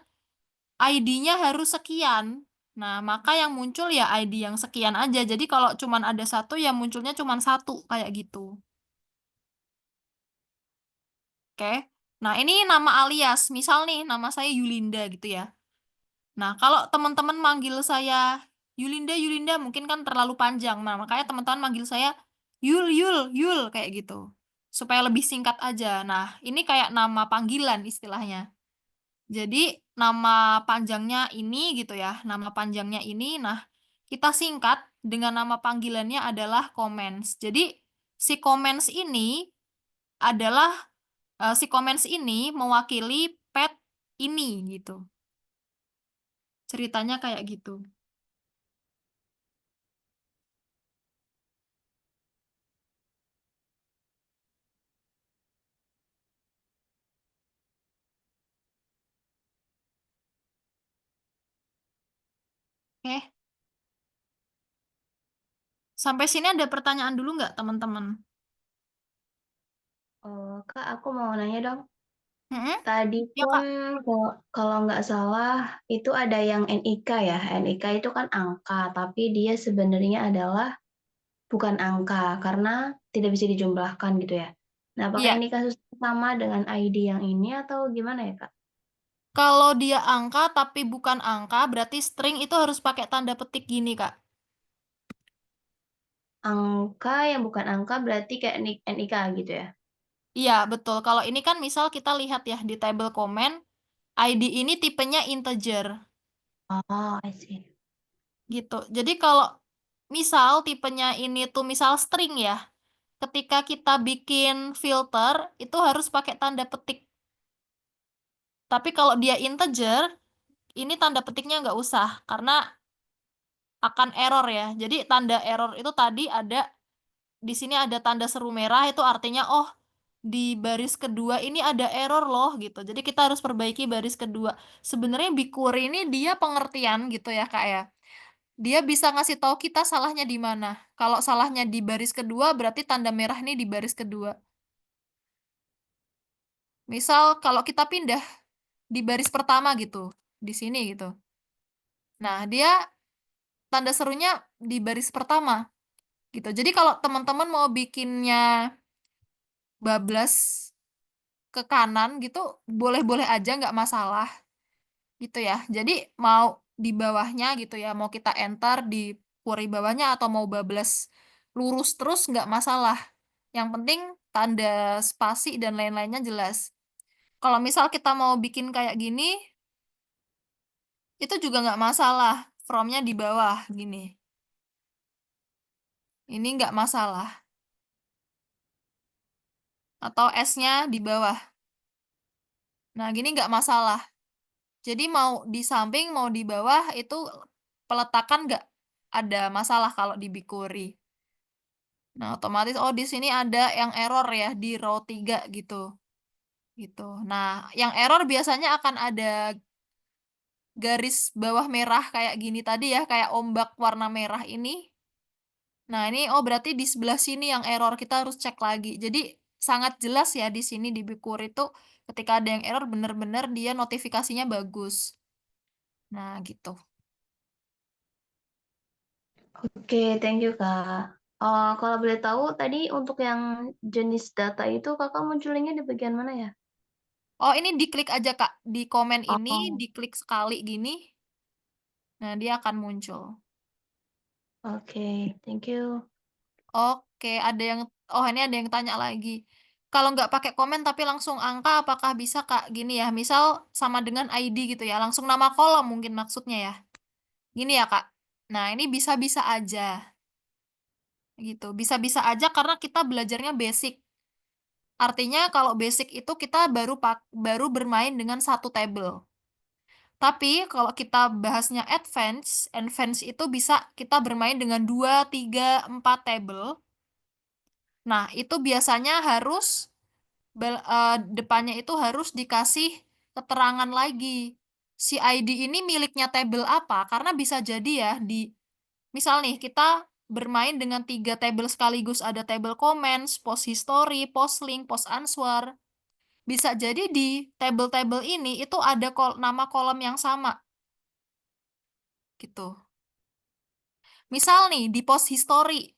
ID-nya harus sekian. Nah, maka yang muncul ya ID yang sekian aja. Jadi kalau cuman ada satu, ya munculnya cuman satu, kayak gitu. Oke. Nah, ini nama alias. Misal nih, nama saya Yulinda gitu ya. Nah, kalau teman-teman manggil saya Yulinda, Yulinda mungkin kan terlalu panjang. Nah, makanya teman-teman manggil saya Yul, Yul, Yul, kayak gitu. Supaya lebih singkat aja. Nah, ini kayak nama panggilan istilahnya. Jadi, nama panjangnya ini gitu ya. Nama panjangnya ini, nah, kita singkat dengan nama panggilannya adalah comments. Jadi, si comments ini adalah si comments ini mewakili pet ini gitu. Ceritanya kayak gitu. Oke, sampai sini ada pertanyaan dulu nggak teman-teman? Oh, Kak, aku mau nanya dong. Mm-mm. Tadi Ya pun Kak. kalau nggak salah itu ada yang NIK ya. NIK itu kan angka, tapi dia sebenarnya adalah bukan angka karena tidak bisa dijumlahkan gitu ya. Nah, apakah Iya, ini kasus sama dengan ID yang ini atau gimana ya, Kak? kalau dia angka tapi bukan angka, berarti string itu harus pakai tanda petik gini Kak. Angka yang bukan angka berarti kayak NIK gitu ya. Iya, betul. Kalau ini kan misal kita lihat ya di table comment, ID ini tipenya integer Oh, I see. gitu. Jadi kalau misal tipenya ini tuh misal string ya, ketika kita bikin filter itu harus pakai tanda petik. Tapi kalau dia integer, ini tanda petiknya nggak usah karena akan error ya. Jadi tanda error itu tadi ada di sini ada tanda seru merah itu artinya oh di baris kedua ini ada error loh gitu. Jadi kita harus perbaiki baris kedua. Sebenarnya BigQuery ini dia pengertian gitu ya Kak ya. dia bisa ngasih tahu kita salahnya di mana. Kalau salahnya di baris kedua, berarti tanda merah ini di baris kedua. Misal kalau kita pindah di baris pertama gitu, di sini gitu. Nah, dia tanda serunya di baris pertama gitu. Jadi kalau teman-teman mau bikinnya bablas ke kanan gitu, boleh-boleh aja nggak masalah gitu ya. Jadi mau di bawahnya gitu ya, mau kita enter di query bawahnya atau mau bablas lurus terus nggak masalah. Yang penting tanda spasi dan lain-lainnya jelas. Kalau misal kita mau bikin kayak gini, itu juga nggak masalah. From-nya di bawah gini. Ini nggak masalah. Atau S-nya di bawah. Nah, gini nggak masalah. Jadi mau di samping, mau di bawah, itu peletakan nggak ada masalah kalau di BigQuery. Nah, otomatis, oh di sini ada yang error ya, di row 3 gitu. Gitu. Nah, yang error biasanya akan ada garis bawah merah kayak gini tadi ya, kayak ombak warna merah ini. Nah, ini oh berarti di sebelah sini yang error, kita harus cek lagi. Jadi sangat jelas ya di sini di BigQuery itu ketika ada yang error benar-benar dia notifikasinya bagus. Nah, gitu. Oke, thank you Kak. Kalau boleh tahu tadi untuk yang jenis data itu Kakak munculinnya di bagian mana ya? Oh, ini diklik aja Kak. Di komen ini, Oh, diklik sekali gini. Nah, dia akan muncul. oke, thank you. Oke, oh ini ada yang tanya lagi. Kalau nggak pakai komen tapi langsung angka, apakah bisa Kak? Gini ya, misal sama dengan ID gitu ya, langsung nama kolom mungkin maksudnya ya. Gini ya Kak. Nah, ini bisa-bisa aja gitu. Bisa-bisa aja karena kita belajarnya basic. Artinya kalau basic itu kita baru bermain dengan satu table. Tapi kalau kita bahasnya advance itu bisa kita bermain dengan 2, 3, 4 table. Nah, itu biasanya harus depannya itu harus dikasih keterangan lagi. Si ID ini miliknya table apa? Karena bisa jadi ya misal nih kita bermain dengan 3 table sekaligus, ada table comments, post history, post link, post answer. Bisa jadi di table-table ini itu ada nama kolom yang sama gitu. Misal nih di post history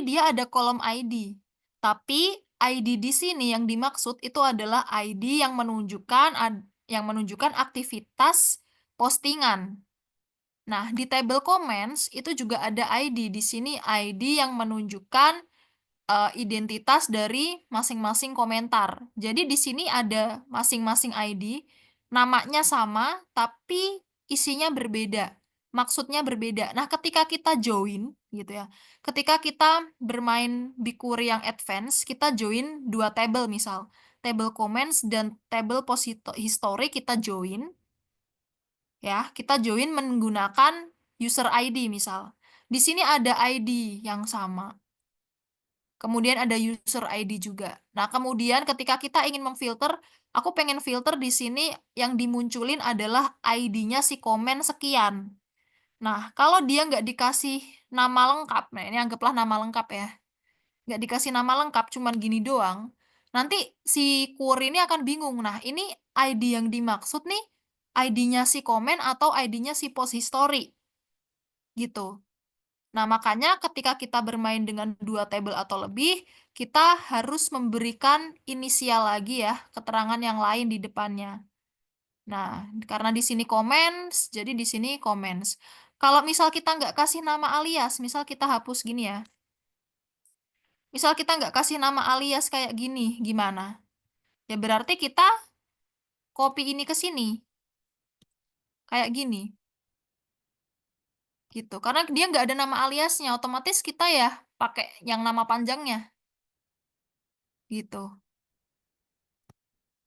dia ada kolom ID. Tapi ID di sini yang dimaksud itu adalah ID yang menunjukkan aktivitas postingan. Nah, di table comments itu juga ada ID. Di sini ID yang menunjukkan identitas dari masing-masing komentar. Jadi di sini ada masing-masing ID, namanya sama, tapi isinya berbeda, maksudnya berbeda. Nah, ketika kita join, gitu ya, ketika kita bermain BigQuery yang advance, kita join 2 table misal, table comments dan table post history kita join, ya, kita join menggunakan user ID misal. Di sini ada ID yang sama. Kemudian ada user ID juga. Nah, kemudian ketika kita ingin memfilter, aku pengen filter di sini yang dimunculin adalah ID-nya si komen sekian. Nah, kalau dia nggak dikasih nama lengkap, nah ini anggaplah nama lengkap ya. Nggak dikasih nama lengkap, cuman gini doang. Nanti si query ini akan bingung. Nah, ini ID yang dimaksud nih, ID-nya si komen atau ID-nya si post history. Gitu. Nah, makanya ketika kita bermain dengan 2 table atau lebih, kita harus memberikan inisial lagi ya, keterangan yang lain di depannya. Nah, karena di sini comments, jadi di sini comments. Kalau misal kita nggak kasih nama alias, misal kita hapus gini ya. Misal kita nggak kasih nama alias kayak gini, gimana? Ya berarti kita copy ini ke sini, kayak gini, gitu. Karena dia nggak ada nama aliasnya, otomatis kita ya pakai yang nama panjangnya, gitu.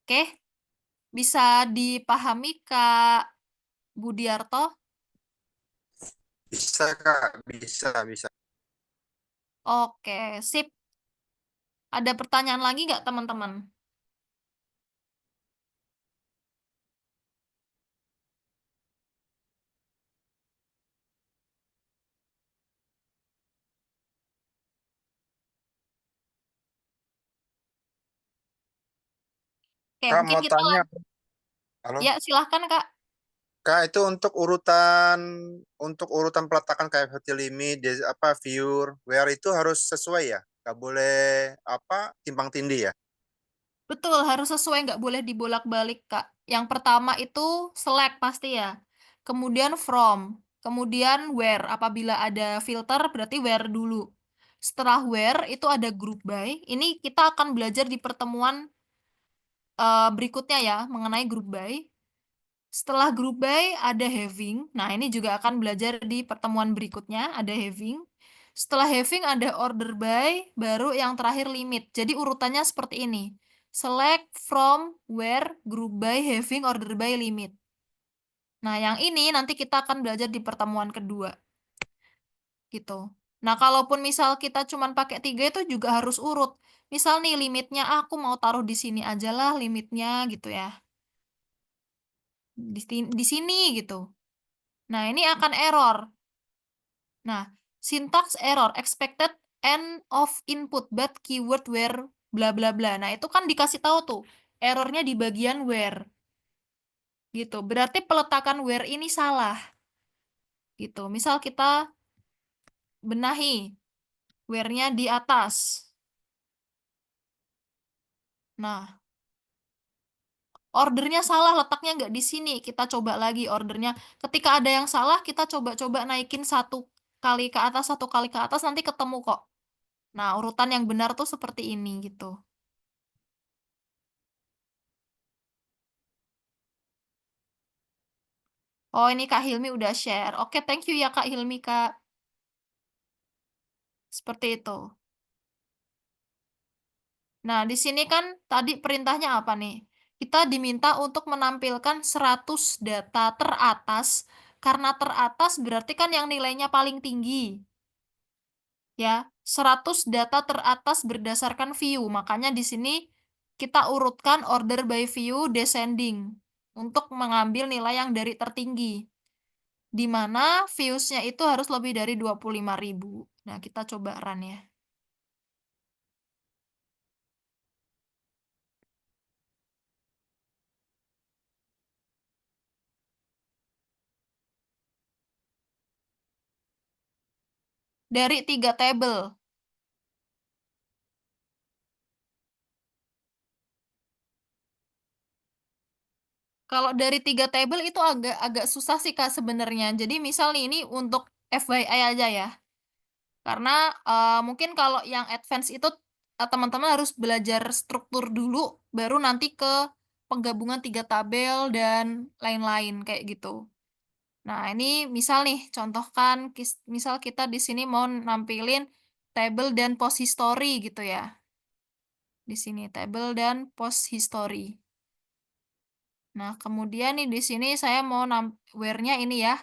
Oke? Bisa dipahami Kak Budiarto? Bisa Kak, bisa. Oke, sip. Ada pertanyaan lagi nggak teman-teman? Oke, Kak mungkin mau kita tanya, halo? ya silahkan Kak. Kak itu untuk urutan peletakan kayak activity limit, apa viewer, where itu harus sesuai ya? Gak boleh apa timbang tindih ya? Betul, harus sesuai, nggak boleh dibolak-balik, Kak. Yang pertama itu select pasti ya. Kemudian from. Kemudian where. Apabila ada filter, berarti where dulu. Setelah where, itu ada group by. Ini kita akan belajar di pertemuan berikutnya ya, mengenai group by. Setelah group by, ada having. Nah, ini juga akan belajar di pertemuan berikutnya, ada having. Setelah having, ada order by, baru yang terakhir limit. Jadi urutannya seperti ini. Select from, where, group by, having, order by, limit. Nah, yang ini nanti kita akan belajar di pertemuan kedua. Gitu. Nah, kalaupun misal kita cuma pakai 3 itu juga harus urut. Misal nih limitnya aku mau taruh di sini aja lah limitnya gitu ya. Di sini gitu. Nah, ini akan error. Nah, syntax error expected end of input but keyword where bla bla bla. Nah, itu kan dikasih tahu tuh errornya di bagian where gitu. Berarti peletakan where ini salah gitu. Misal kita benahi where-nya di atas. Nah, ordernya salah, letaknya nggak di sini. Kita coba lagi ordernya. Ketika ada yang salah, kita coba-coba naikin 1 kali ke atas, 1 kali ke atas, nanti ketemu kok. Nah, urutan yang benar tuh seperti ini gitu. Oh, ini Kak Hilmi udah share. Oke, thank you ya Kak Hilmi, Kak. Seperti itu. Nah, di sini kan tadi perintahnya apa nih? Kita diminta untuk menampilkan 100 data teratas. Karena teratas berarti kan yang nilainya paling tinggi. Ya, 100 data teratas berdasarkan view. Makanya di sini kita urutkan order by view descending untuk mengambil nilai yang dari tertinggi. Di mana views-nya itu harus lebih dari 25.000. Nah, kita coba run ya. Dari 3 tabel. Kalau dari 3 tabel itu agak susah sih Kak sebenarnya. Jadi misal nih ini untuk FYI aja ya. Karena mungkin kalau yang advance itu teman-teman harus belajar struktur dulu, baru nanti ke penggabungan 3 tabel dan lain-lain kayak gitu. Nah, ini misal nih, contohkan misal kita di sini mau nampilin table dan post history gitu ya. Di sini table dan post history. Nah, kemudian nih di sini saya mau where-nya ini ya.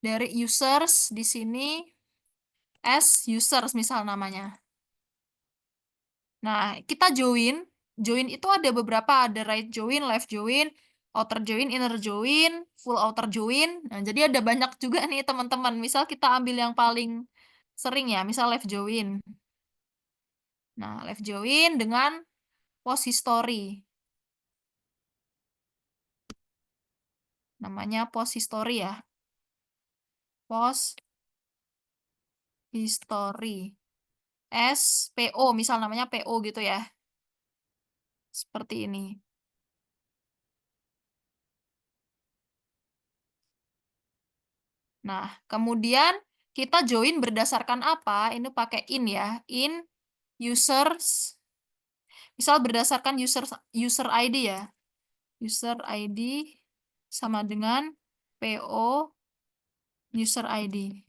Dari users di sini as users misal namanya. Nah, kita join. Join itu ada beberapa, ada right join, left join, outer join, inner join, full outer join. Nah, jadi ada banyak juga nih teman-teman. Misal kita ambil yang paling sering ya, misal left join. Nah, left join dengan post history. Namanya post history ya. Post history. PO, misal namanya PO gitu ya. Seperti ini. Nah, kemudian kita join berdasarkan apa? Ini pakai in ya. In users, misal berdasarkan user ID ya. User ID sama dengan PO user ID.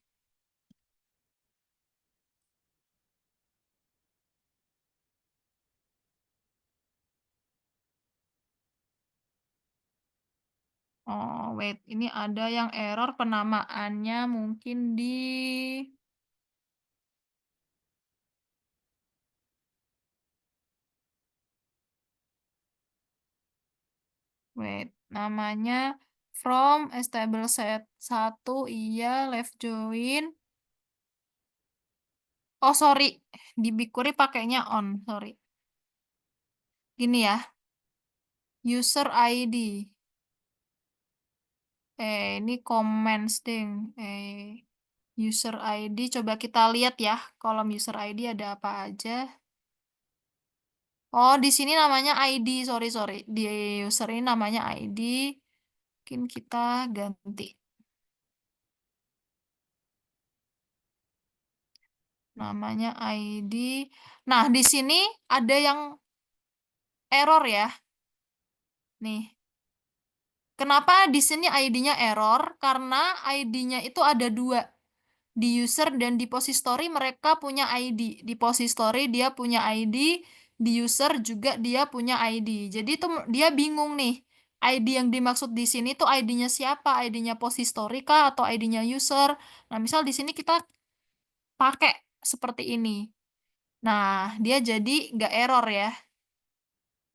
Oh, wait. Ini ada yang error penamaannya mungkin di... Wait, namanya from stable set 1, iya, left join. Oh, sorry. Di BigQuery pakainya on, sorry. Gini ya. User ID. Ini comments ding. User ID. Coba kita lihat ya. Kolom user ID ada apa aja. Oh, di sini namanya ID. Sorry. Di user ini namanya ID. Mungkin kita ganti. Namanya ID. Nah, di sini ada yang error ya. Nih. Kenapa di sini ID-nya error? Karena ID-nya itu ada dua. Di user dan di pository mereka punya ID. Di pository dia punya ID, di user juga dia punya ID. Jadi itu dia bingung nih. ID yang dimaksud di sini tuh ID-nya siapa? ID-nya pository kah atau ID-nya user? Nah, misal di sini kita pakai seperti ini. Nah, dia jadi nggak error ya.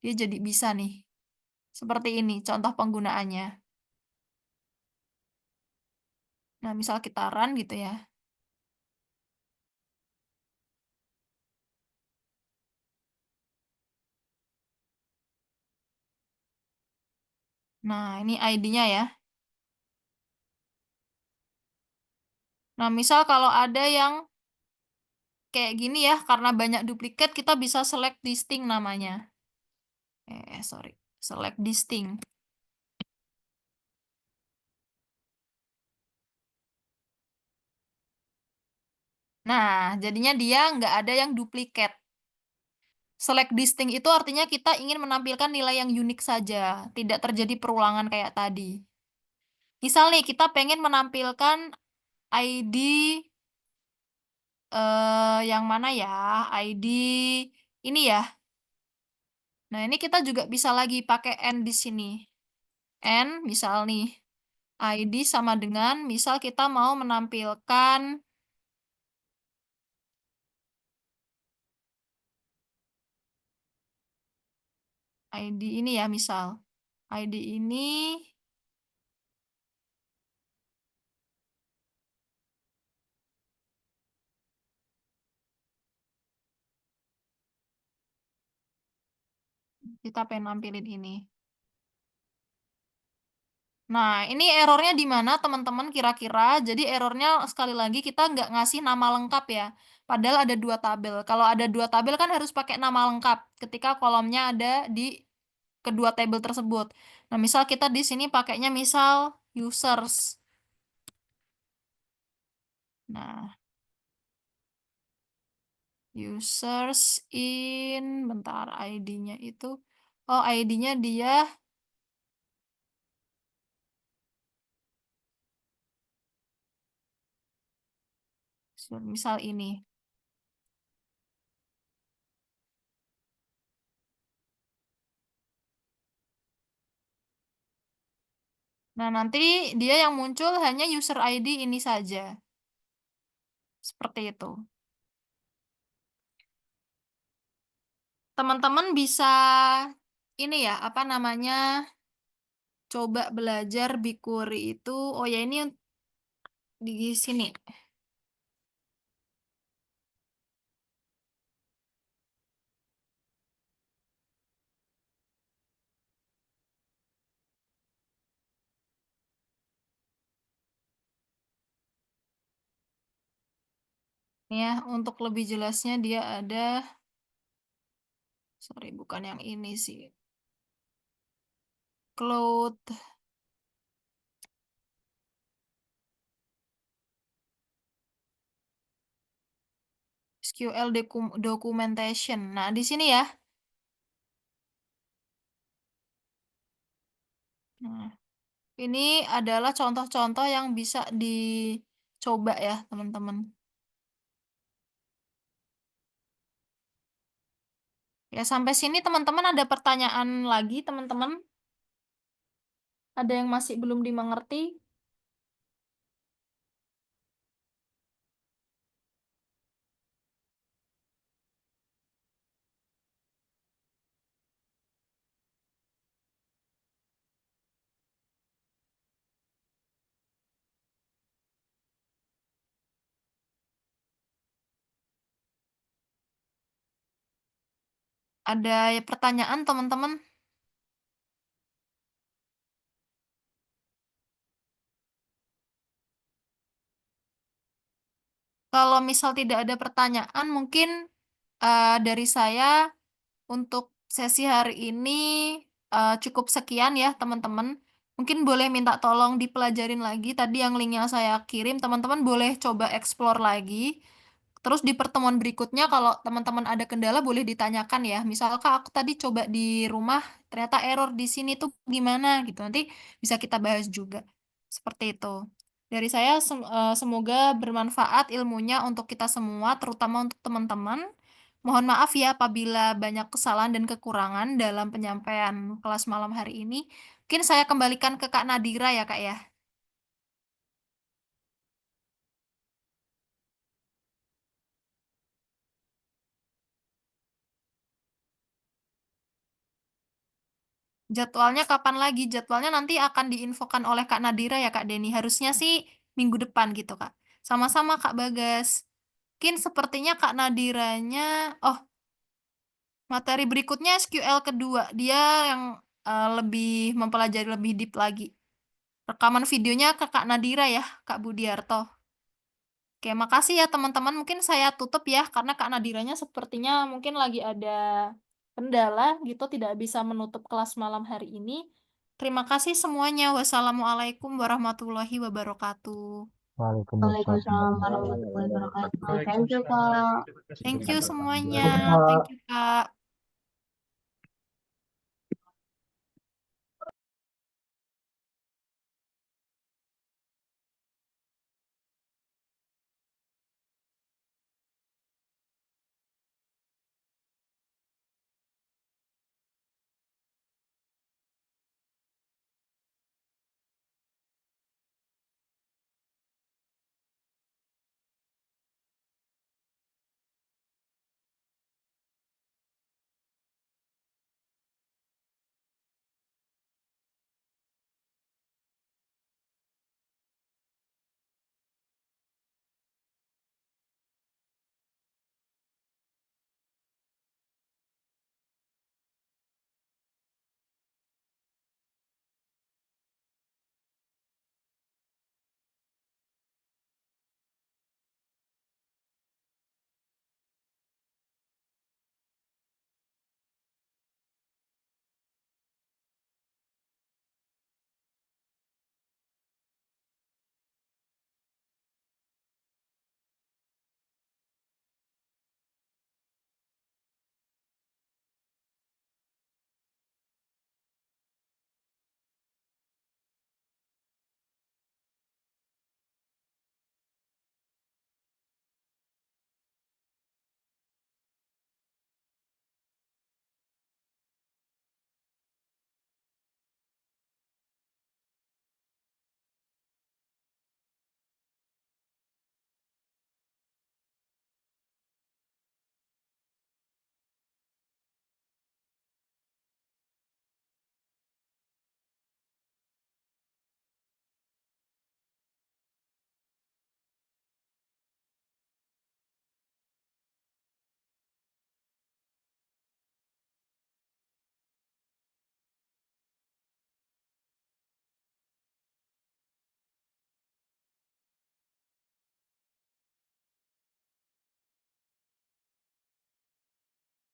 Dia jadi bisa nih. Seperti ini contoh penggunaannya. Nah, misal kita run gitu ya. Nah, ini ID-nya ya. Nah, misal kalau ada yang kayak gini ya, karena banyak duplikat, kita bisa select distinct namanya. Sorry. Select distinct. Nah, jadinya dia nggak ada yang duplikat. Select distinct itu artinya kita ingin menampilkan nilai yang unik saja, tidak terjadi perulangan kayak tadi. Misal nih, kita pengen menampilkan ID yang mana ya? ID ini ya. Nah, ini kita juga bisa lagi pakai N di sini. N, misal nih, ID sama dengan, misal kita mau menampilkan ID ini ya, misal. ID ini, kita pengen nampilin ini. Nah, ini errornya di mana teman-teman kira-kira? Jadi errornya sekali lagi kita nggak ngasih nama lengkap ya. Padahal ada dua tabel. Kalau ada dua tabel kan harus pakai nama lengkap ketika kolomnya ada di kedua tabel tersebut. Nah, misal kita di sini pakainya misal users. Nah, users in, bentar ID-nya itu. Oh, ID-nya dia misal ini. Nah, nanti dia yang muncul hanya user ID ini saja. Seperti itu. Teman-teman bisa ini ya, apa namanya, coba belajar BigQuery itu. Oh ya, ini di sini. Ya, untuk lebih jelasnya dia ada, sorry, bukan yang ini sih. Cloud SQL documentation. Nah, di sini ya. Nah, ini adalah contoh-contoh yang bisa dicoba ya, teman-teman. Ya, sampai sini teman-teman ada pertanyaan lagi, teman-teman? Ada yang masih belum dimengerti? Ada pertanyaan, teman-teman? Kalau misal tidak ada pertanyaan, mungkin dari saya untuk sesi hari ini cukup sekian ya, teman-teman. Mungkin boleh minta tolong dipelajarin lagi. Tadi yang link yang saya kirim, teman-teman boleh coba explore lagi. Terus di pertemuan berikutnya, kalau teman-teman ada kendala, boleh ditanyakan ya. Misalkan aku tadi coba di rumah, ternyata error di sini tuh gimana gitu. Nanti bisa kita bahas juga. Seperti itu. Dari saya, semoga bermanfaat ilmunya untuk kita semua, terutama untuk teman-teman. Mohon maaf ya apabila banyak kesalahan dan kekurangan dalam penyampaian kelas malam hari ini. Mungkin saya kembalikan ke Kak Nadira ya, Kak ya. Jadwalnya kapan lagi? Jadwalnya nanti akan diinfokan oleh Kak Nadira ya, Kak Deni. Harusnya sih minggu depan gitu, Kak. Sama-sama, Kak Bagas. Mungkin sepertinya Kak Nadiranya, oh, materi berikutnya SQL kedua. Dia yang lebih mempelajari lebih deep lagi. Rekaman videonya ke Kak Nadira ya, Kak Budiarto. Oke, makasih ya teman-teman. Mungkin saya tutup ya, karena Kak Nadiranya sepertinya mungkin lagi ada kendala gitu, tidak bisa menutup kelas malam hari ini. Terima kasih semuanya. Wassalamualaikum warahmatullahi wabarakatuh. Waalaikumsalam warahmatullahi wabarakatuh. Thank you, Kak. Thank you semuanya. Terima kasih, Kak. Thank you, Kak.